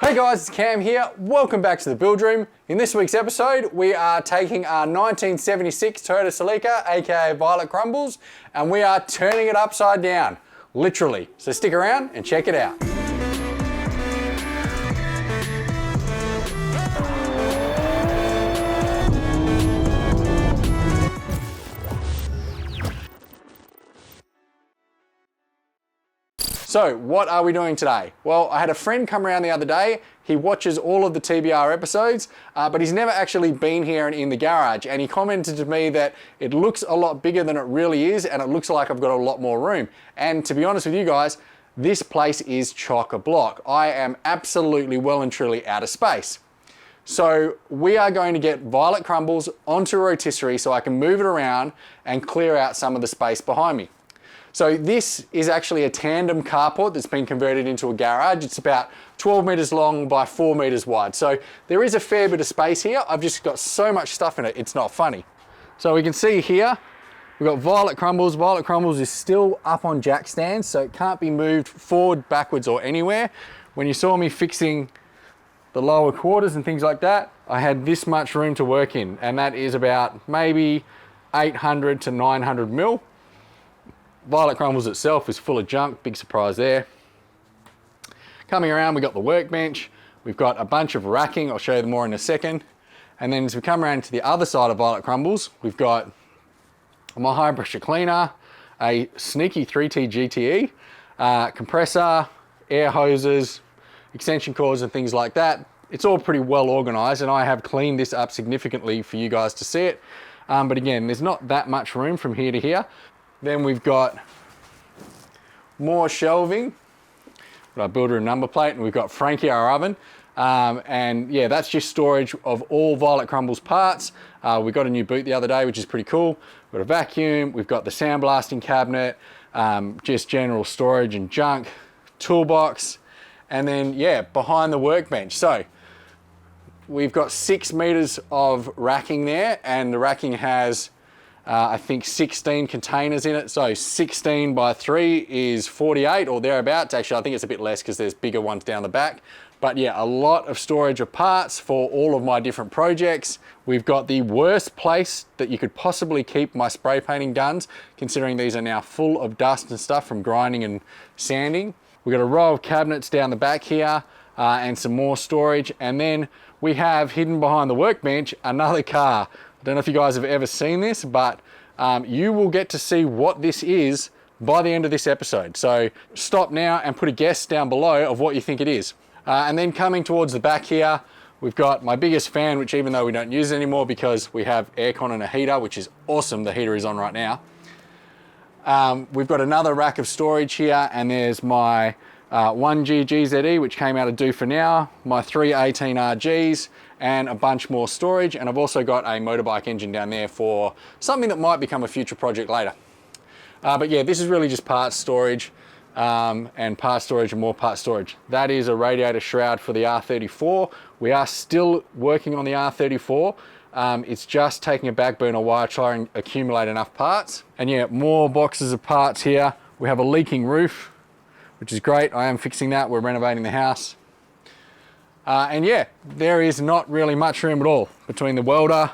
Hey guys, it's Cam here. Welcome back to the Build Room. In this week's episode, we are taking our 1976 Toyota Celica, aka Violet Crumbles, and we are turning it upside down, literally. So stick around and check it out. So what are we doing today? Well, I had a friend come around the other day. He watches all of the TBR episodes, but he's never actually been here and in the garage. And he commented to me that it looks a lot bigger than it really is, and it looks like I've got a lot more room. And to be honest with you guys, this place is chock-a-block. I am absolutely well and truly out of space. So we are going to get Violet Crumbles onto a rotisserie so I can move it around and clear out some of the space behind me. So this is actually a tandem carport that's been converted into a garage. It's about 12 meters long by 4 meters wide. So there is a fair bit of space here. I've just got so much stuff in it, it's not funny. So we can see here, we've got Violet Crumbles. Violet Crumbles is still up on jack stands, so it can't be moved forward, backwards, or anywhere. When you saw me fixing the lower quarters and things like that, I had this much room to work in, and that is about maybe 800 to 900 mil. Violet Crumbles itself is full of junk, big surprise there. Coming around, we've got the workbench. We've got a bunch of racking, I'll show you more in a second. And then as we come around to the other side of Violet Crumbles, we've got my high pressure cleaner, a sneaky 3T GTE, compressor, air hoses, extension cords and things like that. It's all pretty well organized, and I have cleaned this up significantly for you guys to see it. But again, there's not that much room from here to here. Then we've got more shelving, our build room number plate, and we've got Frankie, our oven. And yeah, that's just storage of all Violet Crumbles parts. We got a new boot the other day, which is pretty cool. We've got a vacuum, we've got the sandblasting cabinet, just general storage and junk, toolbox, and then yeah, behind the workbench. So we've got 6 meters of racking there, and the racking has I think 16 containers in it. So 16 by 3 is 48 or thereabouts. Actually, I think it's a bit less because there's bigger ones down the back. But yeah, a lot of storage of parts for all of my different projects. We've got the worst place that you could possibly keep my spray painting guns, considering these are now full of dust and stuff from grinding and sanding. We've got a row of cabinets down the back here and some more storage. And then we have hidden behind the workbench another car. I don't know if you guys have ever seen this, but you will get to see what this is by the end of this episode. So stop now and put a guess down below of what you think it is. And then coming towards the back here, we've got my biggest fan, which even though we don't use it anymore because we have aircon and a heater, which is awesome, the heater is on right now. We've got another rack of storage here, and there's my 1G GZE, which came out of Do For Now, my 318 RGs, and a bunch more storage. And I've also got a motorbike engine down there for something that might become a future project later. But yeah, this is really just parts storage and parts storage and more parts storage. That is a radiator shroud for the R34. We are still working on the R34. It's just taking a back burner while I try and accumulate enough parts. And yeah, more boxes of parts here. We have a leaking roof, which is great. I am fixing that. We're renovating the house. And yeah, there is not really much room at all between the welder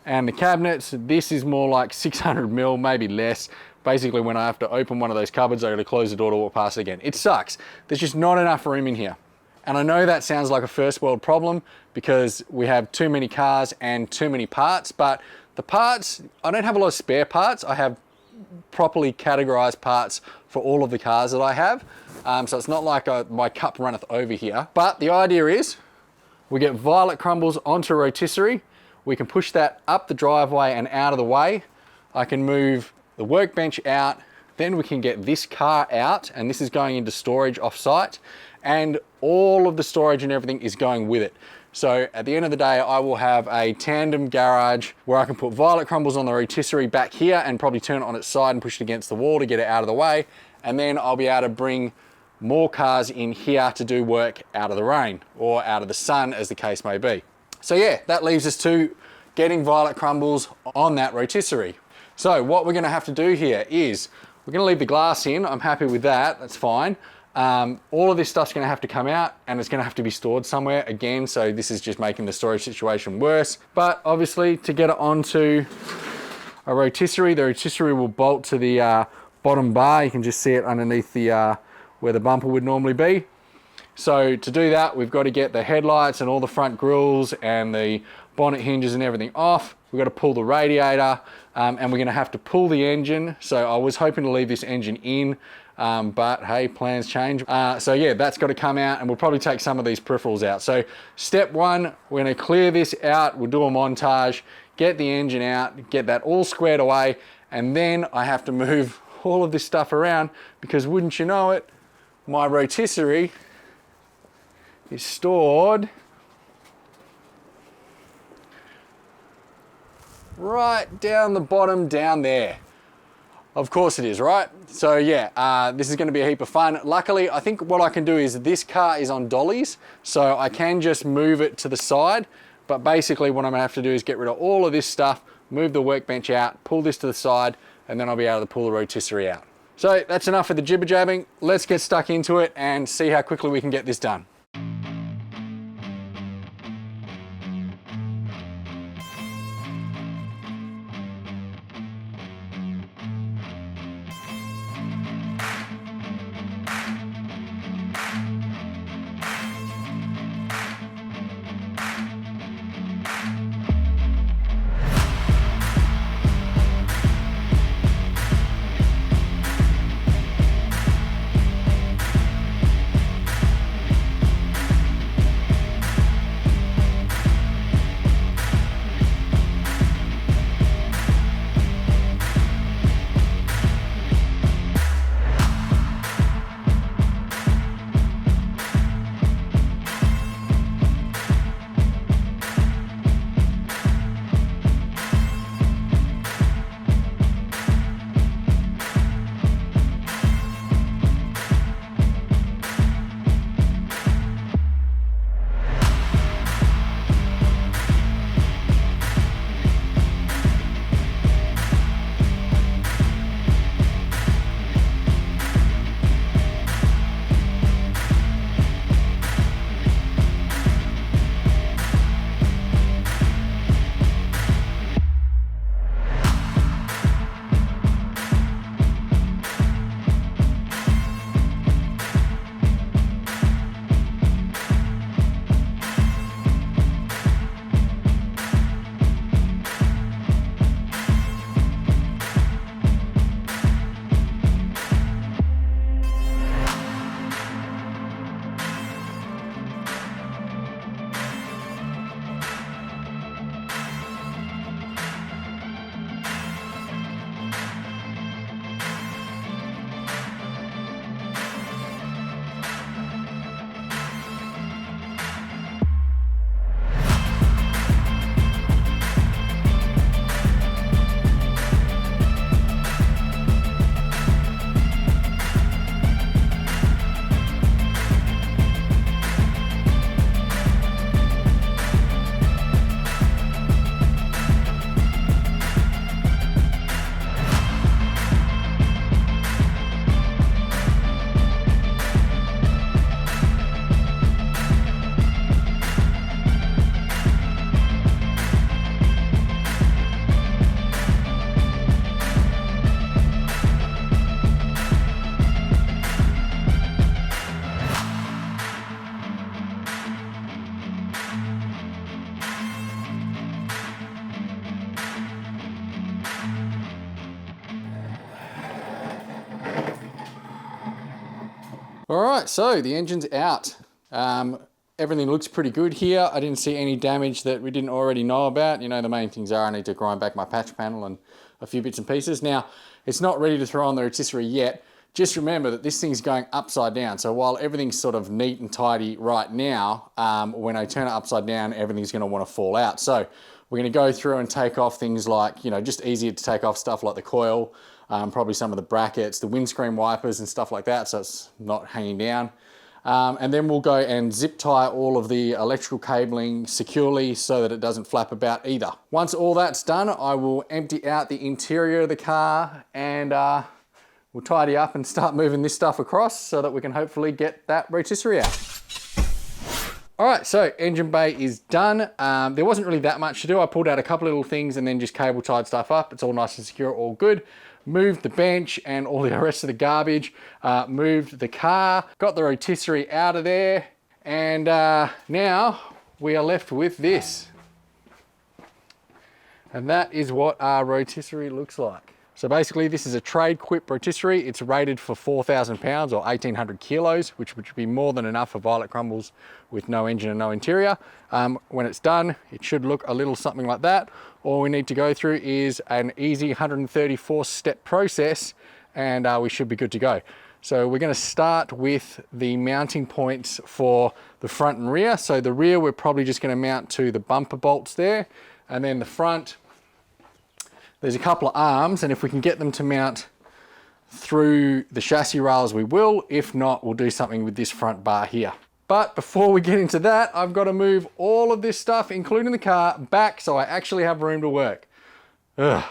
and the cabinets. This is more like 600 mil, maybe less. Basically, when I have to open one of those cupboards, I got to close the door to walk past it again. It sucks. There's just not enough room in here. And I know that sounds like a first world problem because we have too many cars and too many parts, but the parts, I don't have a lot of spare parts. I have properly categorized parts for all of the cars that I have. So it's not like my cup runneth over here. But the idea is we get Violet Crumbles onto a rotisserie. We can push that up the driveway and out of the way. I can move the workbench out. Then we can get this car out, and this is going into storage off-site, and all of the storage and everything is going with it. So at the end of the day, I will have a tandem garage where I can put Violet Crumbles on the rotisserie back here and probably turn it on its side and push it against the wall to get it out of the way. And then I'll be able to bring more cars in here to do work out of the rain or out of the sun, as the case may be. So yeah, that leaves us to getting Violet Crumbles on that rotisserie. So what we're gonna have to do here is we're gonna leave the glass in. I'm happy with that, that's fine. All of this stuff's going to have to come out and it's going to have to be stored somewhere again. So this is just making the storage situation worse. But obviously to get it onto a rotisserie, the rotisserie will bolt to the bottom bar. You can just see it underneath the where the bumper would normally be. So to do that, we've got to get the headlights and all the front grills and the bonnet hinges and everything off. We've got to pull the radiator and we're going to have to pull the engine. So I was hoping to leave this engine in, but hey, plans change. So yeah, that's got to come out and we'll probably take some of these peripherals out. So step one, we're going to clear this out. We'll do a montage, get the engine out, get that all squared away. And then I have to move all of this stuff around because wouldn't you know it, my rotisserie is stored right down the bottom down there. Of course it is, right? So yeah, this is going to be a heap of fun. Luckily, I think what I can do is this car is on dollies, so I can just move it to the side. But basically what I'm going to have to do is get rid of all of this stuff, move the workbench out, pull this to the side, and then I'll be able to pull the rotisserie out. So that's enough of the jibber jabbing. Let's get stuck into it and see how quickly we can get this done. All right, so the engine's out. Everything looks pretty good here. I didn't see any damage that we didn't already know about. You know, the main things are I need to grind back my patch panel and a few bits and pieces. Now, it's not ready to throw on the rotisserie yet. Just remember that this thing's going upside down. So while everything's sort of neat and tidy right now, when I turn it upside down, everything's gonna wanna fall out. So we're gonna go through and take off things like, you know, just easier to take off stuff like the coil, probably some of the brackets, the windscreen wipers and stuff like that, so it's not hanging down. And then we'll go and zip tie all of the electrical cabling securely so that it doesn't flap about either. Once all that's done, I will empty out the interior of the car and we'll tidy up and start moving this stuff across so that we can hopefully get that rotisserie out. All right, so engine bay is done. There wasn't really that much to do. I pulled out a couple of little things and then just cable tied stuff up. It's all nice and secure, all good. Moved the bench and all the rest of the garbage. Moved the car, got the rotisserie out of there. And now we are left with this. And that is what our rotisserie looks like. So basically this is a trade quip rotisserie. It's rated for 4,000 pounds or 1,800 kilos, which would be more than enough for Violet Crumbles with no engine and no interior. When it's done, it should look a little something like that. All we need to go through is an easy 134 step process and we should be good to go. So we're going to start with the mounting points for the front and rear. So the rear, we're probably just going to mount to the bumper bolts there. And then the front, there's a couple of arms, and if we can get them to mount through the chassis rails, we will. If not, we'll do something with this front bar here. But before we get into that, I've got to move all of this stuff, including the car, back so I actually have room to work. Ugh.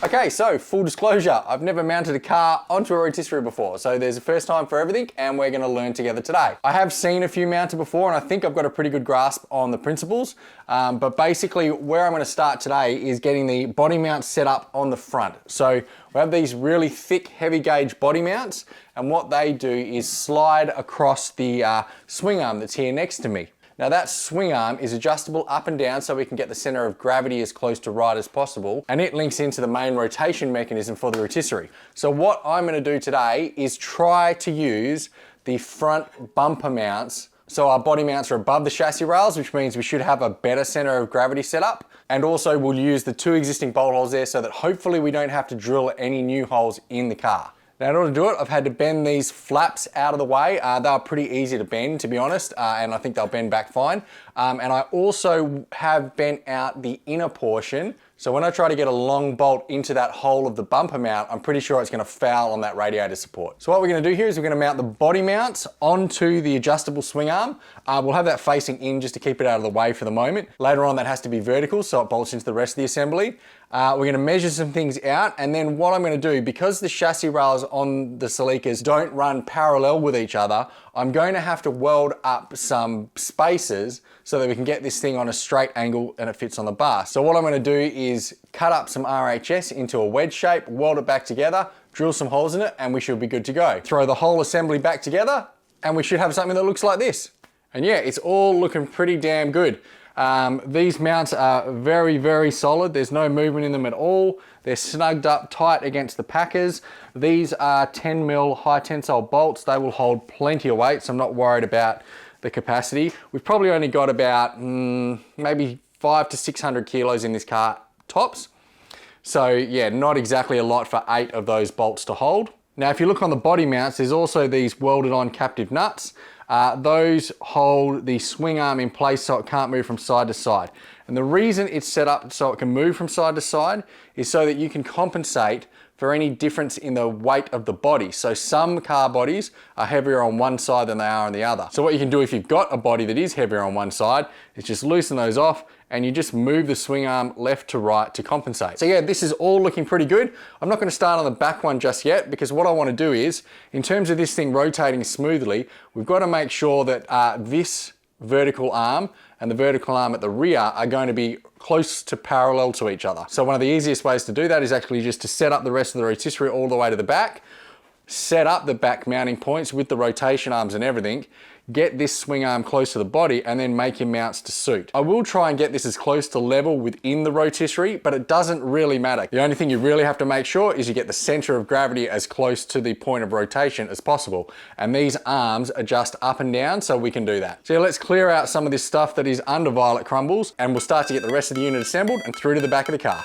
Okay, so full disclosure, I've never mounted a car onto a rotisserie before, so there's a first time for everything and we're gonna learn together today. I have seen a few mounted before and I think I've got a pretty good grasp on the principles, but basically where I'm gonna start today is getting the body mount set up on the front. So we have these really thick, heavy gauge body mounts, and what they do is slide across the swing arm that's here next to me. Now that swing arm is adjustable up and down so we can get the center of gravity as close to right as possible, and it links into the main rotation mechanism for the rotisserie. So what I'm gonna do today is try to use the front bumper mounts. So our body mounts are above the chassis rails, which means we should have a better center of gravity set up. And also we'll use the two existing bolt holes there so that hopefully we don't have to drill any new holes in the car. Now in order to do it, I've had to bend these flaps out of the way. They are pretty easy to bend, to be honest, and I think they'll bend back fine. And I also have bent out the inner portion. So when I try to get a long bolt into that hole of the bumper mount, I'm pretty sure it's gonna foul on that radiator support. So what we're gonna do here is we're gonna mount the body mounts onto the adjustable swing arm. We'll have that facing in just to keep it out of the way for the moment. Later on that has to be vertical so it bolts into the rest of the assembly. We're gonna measure some things out, and then what I'm gonna do, because the chassis rails on the Celicas don't run parallel with each other, I'm going to have to weld up some spacers so that we can get this thing on a straight angle and it fits on the bar. So what I'm gonna do is cut up some RHS into a wedge shape, weld it back together, drill some holes in it, and we should be good to go. Throw the whole assembly back together, and we should have something that looks like this. And yeah, it's all looking pretty damn good. These mounts are very, very solid. There's no movement in them at all. They're snugged up tight against the packers. These are 10mm high tensile bolts. They will hold plenty of weight, so I'm not worried about the capacity. We've probably only got about maybe 500 to 600 kilos in this car tops. So yeah, not exactly a lot for 8 of those bolts to hold. Now, if you look on the body mounts, there's also these welded on captive nuts. Those hold the swing arm in place so it can't move from side to side. And the reason it's set up so it can move from side to side is so that you can compensate for any difference in the weight of the body. So some car bodies are heavier on one side than they are on the other. So what you can do if you've got a body that is heavier on one side is just loosen those off and you just move the swing arm left to right to compensate. So yeah, this is all looking pretty good. I'm not gonna start on the back one just yet because what I wanna do is, in terms of this thing rotating smoothly, we've gotta make sure that this vertical arm and the vertical arm at the rear are going to be close to parallel to each other. So one of the easiest ways to do that is actually just to set up the rest of the rotisserie all the way to the back, set up the back mounting points with the rotation arms and everything, get this swing arm close to the body, and then make your mounts to suit. I will try and get this as close to level within the rotisserie, but it doesn't really matter. The only thing you really have to make sure is you get the center of gravity as close to the point of rotation as possible. And these arms adjust up and down so we can do that. So yeah, let's clear out some of this stuff that is under Violet Crumbles, and we'll start to get the rest of the unit assembled and through to the back of the car.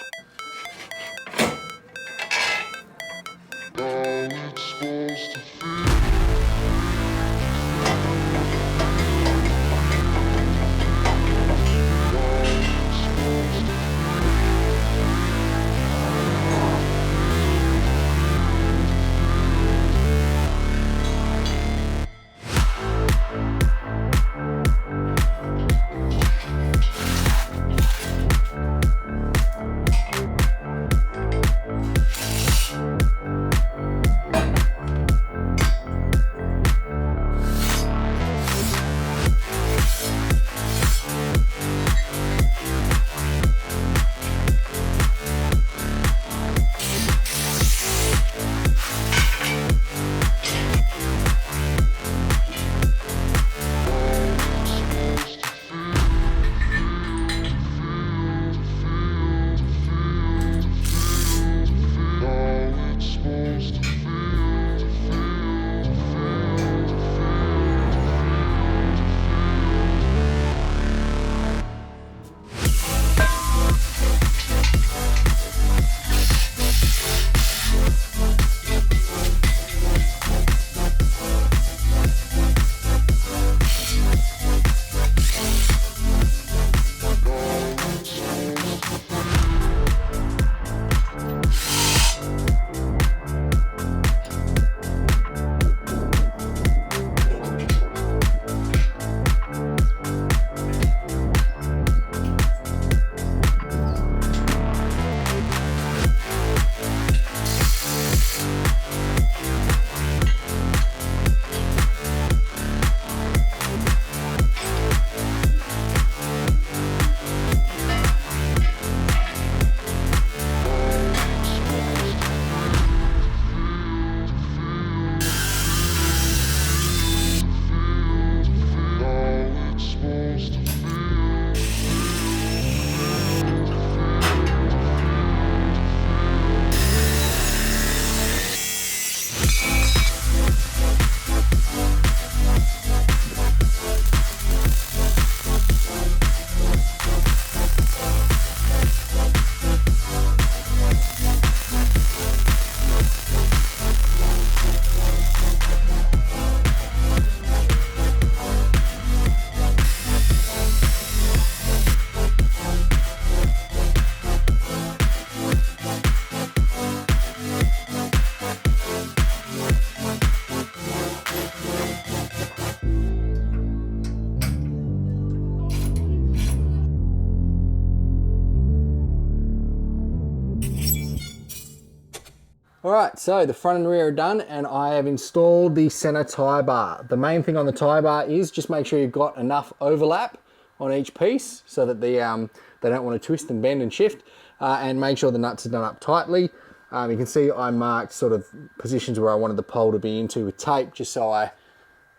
All right, so the front and rear are done and I have installed the center tie bar. The main thing on the tie bar is just make sure you've got enough overlap on each piece so that they don't want to twist and bend and shift, and make sure the nuts are done up tightly. You can see I marked sort of positions where I wanted the pole to be into with tape just so I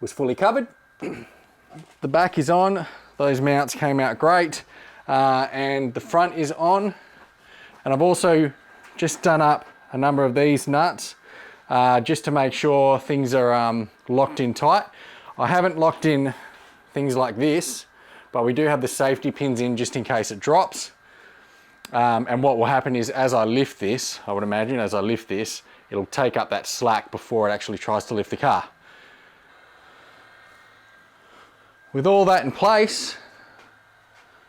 was fully covered. The back is on, those mounts came out great, and the front is on. And I've also just done up a number of these nuts just to make sure things are locked in tight. I haven't locked in things like this, but we do have the safety pins in just in case it drops. And what will happen is as I lift this, I would imagine as I lift this, it'll take up that slack before it actually tries to lift the car. With all that in place,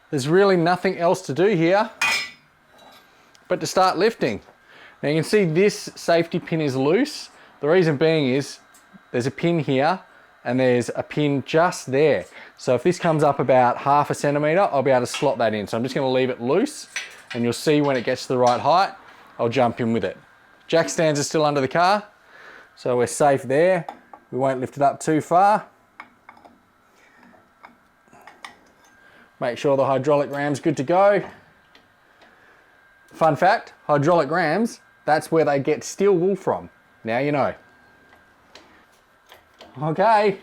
there's really nothing else to do here but to start lifting. Now you can see this safety pin is loose. The reason being is there's a pin here and there's a pin just there. So if this comes up about 1/2 centimeter, I'll be able to slot that in. So I'm just gonna leave it loose and you'll see when it gets to the right height, I'll jump in with it. Jack stands are still under the car, so we're safe there. We won't lift it up too far. Make sure the hydraulic ram's good to go. Fun fact, hydraulic rams, that's where they get steel wool from. Now you know. Okay,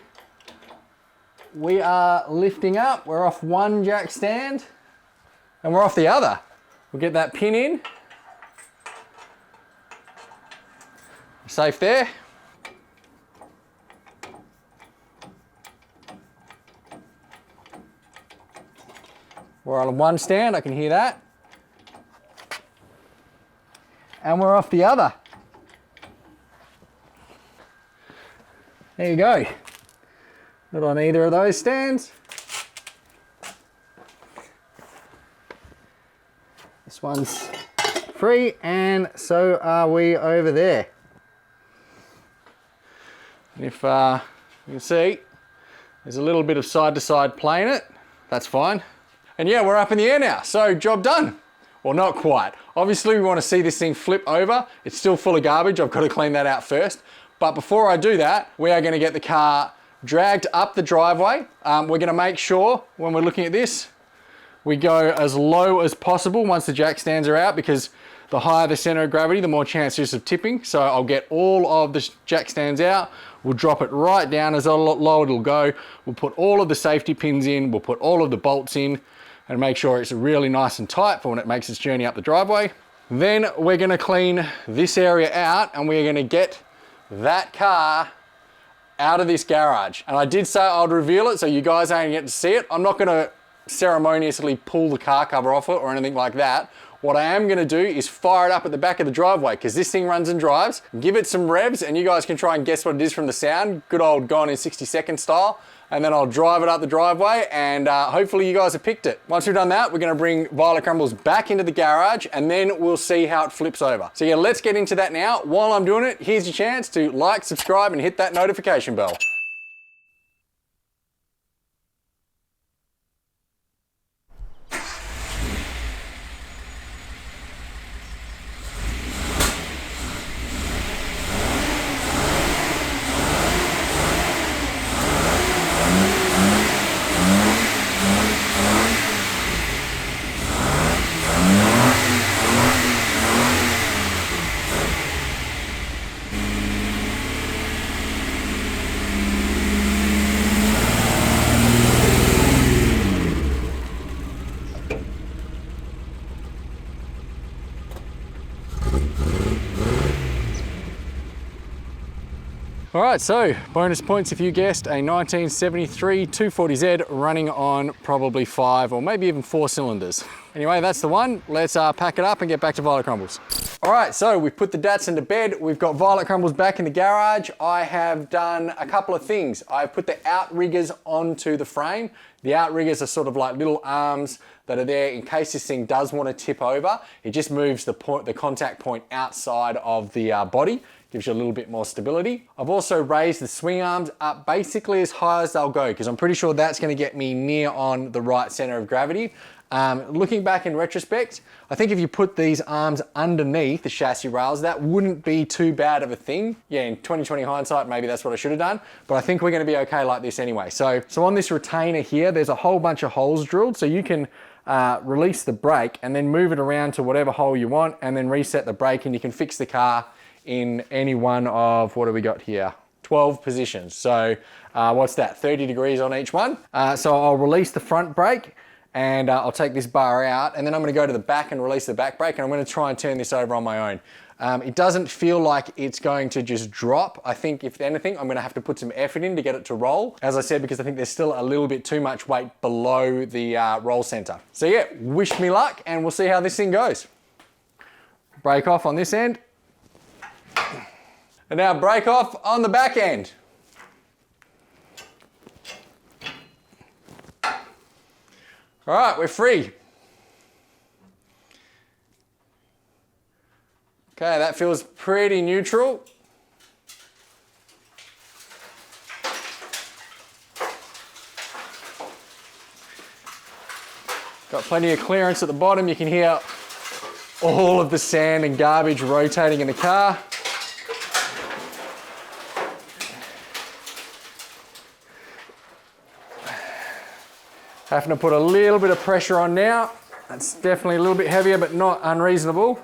we are lifting up. We're off one jack stand and we're off the other. We'll get that pin in. Safe there. We're on one stand, I can hear that. And we're off the other. There you go. Not on either of those stands. This one's free and so are we over there. And if you can see, there's a little bit of side to side play in it. That's fine. And yeah, we're up in the air now, so job done. Well, not quite. Obviously, we want to see this thing flip over. It's still full of garbage. I've got to clean that out first. But before I do that, we are going to get the car dragged up the driveway. We're going to make sure when we're looking at this, we go as low as possible once the jack stands are out, because the higher the center of gravity, the more chance there is of tipping. So I'll get all of the jack stands out. We'll drop it right down as low it'll go. We'll put all of the safety pins in. We'll put all of the bolts in and make sure it's really nice and tight for when it makes its journey up the driveway. Then we're gonna clean this area out and we're gonna get that car out of this garage. And I did say I'd reveal it so you guys ain't get to see it. I'm not gonna ceremoniously pull the car cover off it or anything like that. What I am gonna do is fire it up at the back of the driveway, because this thing runs and drives. Give it some revs and you guys can try and guess what it is from the sound. Good old Gone in 60 Seconds style. And then I'll drive it up the driveway and hopefully you guys have picked it. Once we've done that, we're gonna bring Violet Crumbles back into the garage and then we'll see how it flips over. So yeah, let's get into that now. While I'm doing it, here's your chance to like, subscribe and hit that notification bell. All right, so bonus points if you guessed a 1973 240Z running on probably 5 or maybe even 4 cylinders. Anyway, that's the one. Let's pack it up and get back to Violet Crumbles. All right, so we've put the Datsun to bed. We've got Violet Crumbles back in the garage. I have done a couple of things. I've put the outriggers onto the frame. The outriggers are sort of like little arms that are there in case this thing does want to tip over. It just moves the contact point outside of the body. Gives you a little bit more stability. I've also raised the swing arms up basically as high as they'll go, because I'm pretty sure that's going to get me near on the right center of gravity. Looking back in retrospect, I think if you put these arms underneath the chassis rails, that wouldn't be too bad of a thing. Yeah, in 2020 hindsight, maybe that's what I should have done, but I think we're gonna be okay like this anyway. So on this retainer here, there's a whole bunch of holes drilled, so you can release the brake and then move it around to whatever hole you want and then reset the brake, and you can fix the car in any one of, what do we got here? 12 positions. So what's that, 30 degrees on each one. So I'll release the front brake and I'll take this bar out, and then I'm gonna go to the back and release the back brake, and I'm gonna try and turn this over on my own. It doesn't feel like it's going to just drop. I think if anything, I'm gonna have to put some effort in to get it to roll. As I said, because I think there's still a little bit too much weight below the roll center. So yeah, wish me luck, and we'll see how this thing goes. Brake off on this end. And now brake off on the back end. All right, we're free. Okay, that feels pretty neutral. Got plenty of clearance at the bottom. You can hear all of the sand and garbage rotating in the car. Having to put a little bit of pressure on now. That's definitely a little bit heavier, but not unreasonable.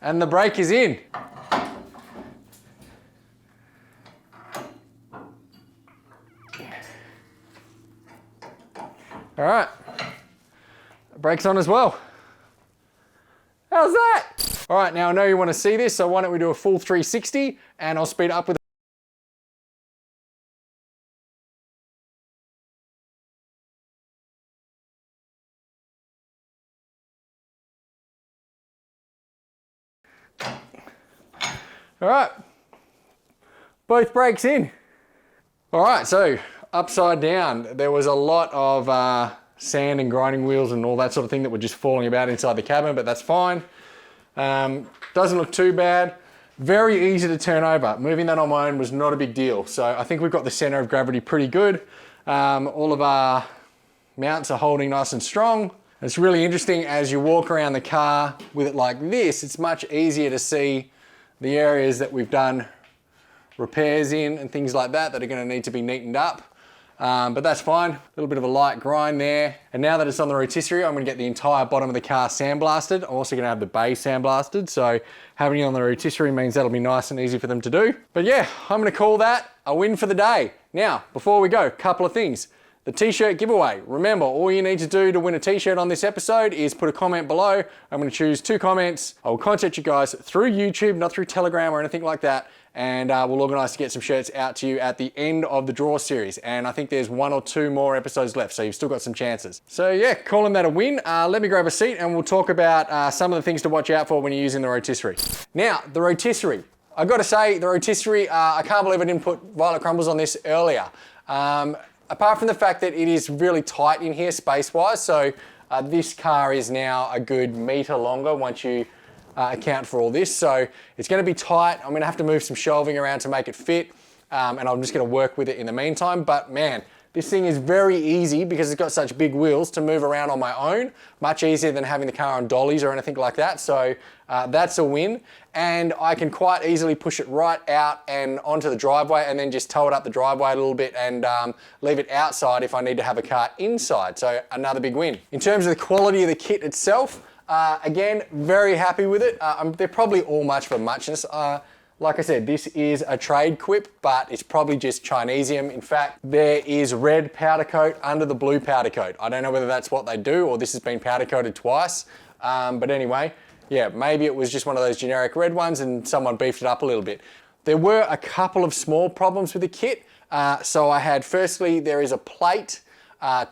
And the brake is in. All right, the brake's on as well. How's that? All right, now I know you want to see this, so why don't we do a full 360 and I'll speed up with All right, both brakes in. All right, so upside down, there was a lot of sand and grinding wheels and all that sort of thing that were just falling about inside the cabin, but that's fine. Doesn't look too bad. Very easy to turn over. Moving that on my own was not a big deal. So I think we've got the center of gravity pretty good. All of our mounts are holding nice and strong. It's really interesting as you walk around the car with it like this, it's much easier to see the areas that we've done repairs in and things like that are going to need to be neatened up. But that's fine. A little bit of a light grind there. And now that it's on the rotisserie, I'm going to get the entire bottom of the car sandblasted. I'm also going to have the base sandblasted. So having it on the rotisserie means that'll be nice and easy for them to do. But yeah, I'm going to call that a win for the day. Now, before we go, a couple of things. The t-shirt giveaway. Remember, all you need to do to win a t-shirt on this episode is put a comment below. I'm going to choose 2 comments. I will contact you guys through YouTube, not through Telegram or anything like that. And we'll organise to get some shirts out to you at the end of the draw series. And I think there's 1 or 2 more episodes left, so you've still got some chances. So yeah, calling that a win. Let me grab a seat and we'll talk about some of the things to watch out for when you're using the rotisserie. Now, the rotisserie. I've got to say, the rotisserie, I can't believe I didn't put violet crumbles on this earlier. Apart from the fact that it is really tight in here space-wise, so this car is now a good metre longer once you account for all this. So it's going to be tight. I'm going to have to move some shelving around to make it fit, and I'm just going to work with it in the meantime. But man, this thing is very easy because it's got such big wheels to move around on my own, much easier than having the car on dollies or anything like that. So that's a win. And I can quite easily push it right out and onto the driveway and then just tow it up the driveway a little bit and leave it outside if I need to have a car inside. So another big win. In terms of the quality of the kit itself, again, very happy with it. They're probably all much for muchness. Like I said, this is a trade quip, but it's probably just Chinesium. In fact, there is red powder coat under the blue powder coat. I don't know whether that's what they do or this has been powder coated twice. But anyway, yeah, maybe it was just one of those generic red ones and someone beefed it up a little bit. There were a couple of small problems with the kit. So I had, firstly, there is a plate,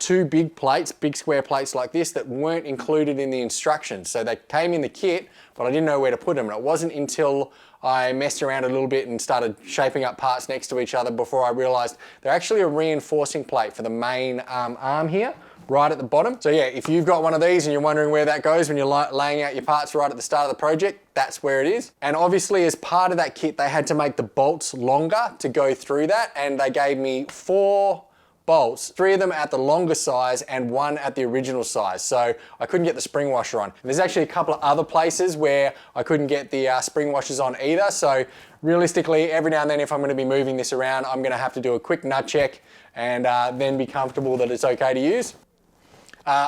2 big plates, big square plates like this that weren't included in the instructions. So they came in the kit, but I didn't know where to put them. And it wasn't until I messed around a little bit and started shaping up parts next to each other before I realized they're actually a reinforcing plate for the main arm here, right at the bottom. So yeah, if you've got one of these and you're wondering where that goes when you're laying out your parts right at the start of the project, that's where it is. And obviously as part of that kit, they had to make the bolts longer to go through that. And they gave me 4 bolts, 3 of them at the longer size and 1 at the original size. So I couldn't get the spring washer on. And there's actually a couple of other places where I couldn't get the spring washers on either. So realistically, every now and then if I'm gonna be moving this around, I'm gonna have to do a quick nut check and then be comfortable that it's okay to use.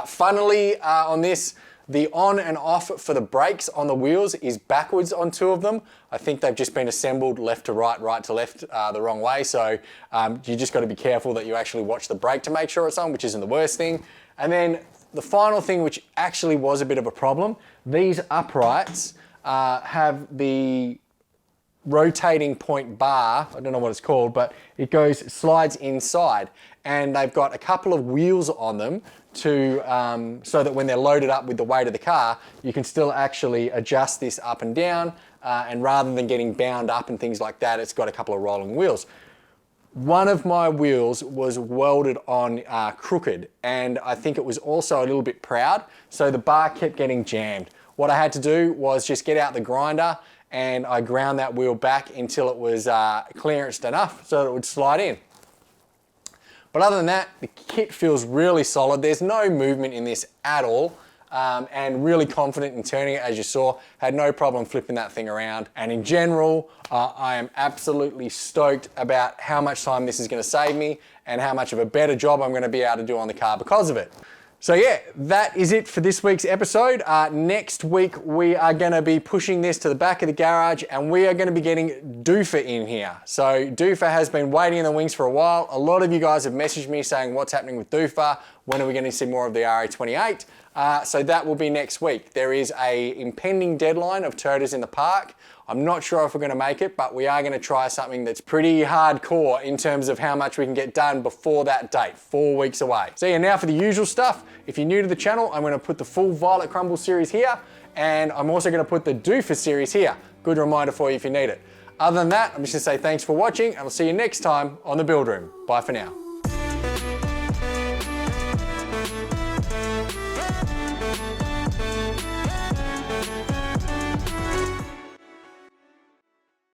Funnily, on this, the on and off for the brakes on the wheels is backwards on 2 of them. I think they've just been assembled left to right, right to left the wrong way. So you just got to be careful that you actually watch the brake to make sure it's on, which isn't the worst thing. And then the final thing, which actually was a bit of a problem, these uprights have the rotating point bar, I don't know what it's called, but it slides inside, and they've got a couple of wheels on them to so that when they're loaded up with the weight of the car, you can still actually adjust this up and down, and rather than getting bound up and things like that, it's got a couple of rolling wheels. One of my wheels was welded on crooked, and I think it was also a little bit proud, so the bar kept getting jammed. What I had to do was just get out the grinder and I ground that wheel back until it was clearanced enough so that it would slide in. But other than that, the kit feels really solid. There's no movement in this at all, and really confident in turning it, as you saw. Had no problem flipping that thing around. And in general, I am absolutely stoked about how much time this is going to save me and how much of a better job I'm going to be able to do on the car because of it. So yeah, that is it for this week's episode. Next week, we are gonna be pushing this to the back of the garage and we are gonna be getting Doofa in here. So Doofa has been waiting in the wings for a while. A lot of you guys have messaged me saying what's happening with Doofa, when are we gonna see more of the RA28? So that will be next week. There is a impending deadline of Toyotas in the Park. I'm not sure if we're gonna make it, but we are gonna try something that's pretty hardcore in terms of how much we can get done before that date, 4 weeks away. So yeah, now for the usual stuff. If you're new to the channel, I'm gonna put the full Violet Crumbles series here, and I'm also gonna put the Doofa series here. Good reminder for you if you need it. Other than that, I'm just gonna say thanks for watching, and I'll see you next time on The Build Room. Bye for now.